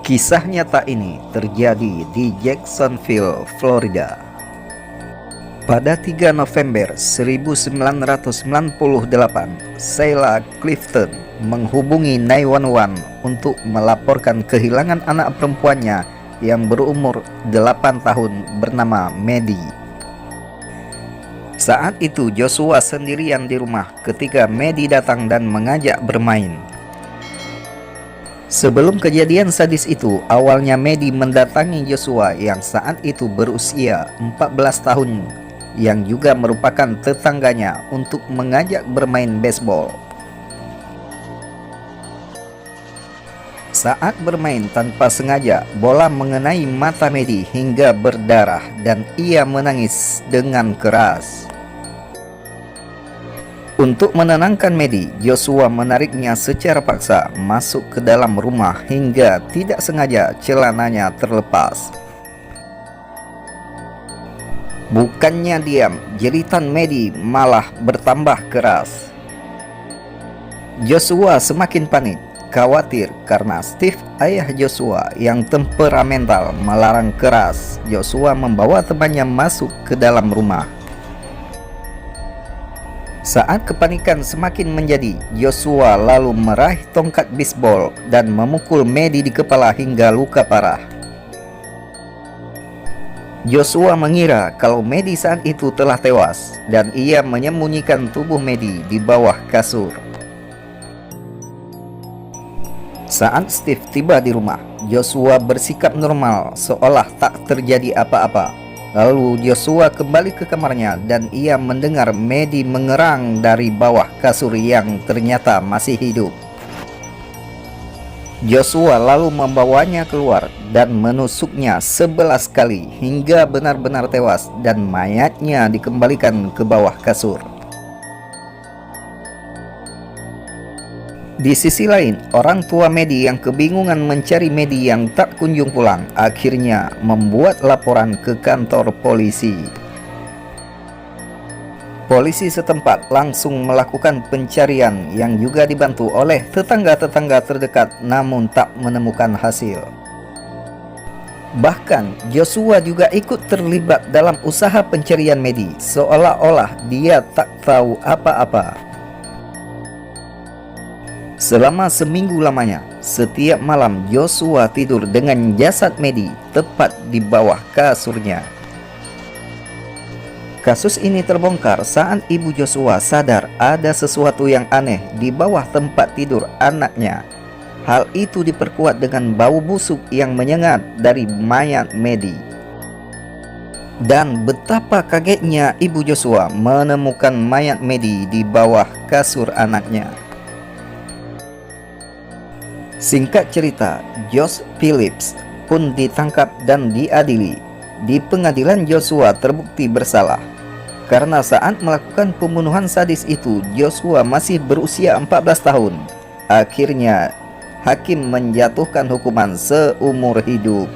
Kisah nyata ini terjadi di Jacksonville, Florida. Pada 3 November 1998, Sheila Clifton menghubungi 911 untuk melaporkan kehilangan anak perempuannya yang berumur 8 tahun bernama Maddie. Saat itu Joshua sendirian di rumah ketika Maddie datang dan mengajak bermain. Sebelum kejadian sadis itu, awalnya Maddie mendatangi Joshua yang saat itu berusia 14 tahun, yang juga merupakan tetangganya, untuk mengajak bermain baseball. Saat bermain tanpa sengaja, bola mengenai mata Maddie hingga berdarah dan ia menangis dengan keras. Untuk menenangkan Maddie, Joshua menariknya secara paksa masuk ke dalam rumah hingga tidak sengaja celananya terlepas. Bukannya diam, jeritan Maddie malah bertambah keras. Joshua semakin panik, khawatir karena Steve, ayah Joshua yang temperamental, melarang keras Joshua membawa temannya masuk ke dalam rumah. Saat kepanikan semakin menjadi, Joshua lalu meraih tongkat bisbol dan memukul Maddie di kepala hingga luka parah. Joshua mengira kalau Maddie saat itu telah tewas dan ia menyembunyikan tubuh Maddie di bawah kasur. Saat Steve tiba di rumah, Joshua bersikap normal seolah tak terjadi apa-apa. Lalu Joshua kembali ke kamarnya dan ia mendengar Maddie mengerang dari bawah kasur yang ternyata masih hidup. Joshua lalu membawanya keluar dan menusuknya 11 kali hingga benar-benar tewas dan mayatnya dikembalikan ke bawah kasur. Di sisi lain, orang tua Maddie yang kebingungan mencari Maddie yang tak kunjung pulang akhirnya membuat laporan ke kantor polisi. Polisi setempat langsung melakukan pencarian yang juga dibantu oleh tetangga-tetangga terdekat, namun tak menemukan hasil. Bahkan Joshua juga ikut terlibat dalam usaha pencarian Maddie, seolah-olah dia tak tahu apa-apa. Selama seminggu lamanya, setiap malam Joshua tidur dengan jasad Maddie tepat di bawah kasurnya. Kasus ini terbongkar saat ibu Joshua sadar ada sesuatu yang aneh di bawah tempat tidur anaknya. Hal itu diperkuat dengan bau busuk yang menyengat dari mayat Maddie. Dan betapa kagetnya ibu Joshua menemukan mayat Maddie di bawah kasur anaknya. Singkat cerita, Josh Phillips pun ditangkap dan diadili. Di pengadilan Joshua terbukti bersalah. Karena saat melakukan pembunuhan sadis itu, Joshua masih berusia 14 tahun. Akhirnya, hakim menjatuhkan hukuman seumur hidup.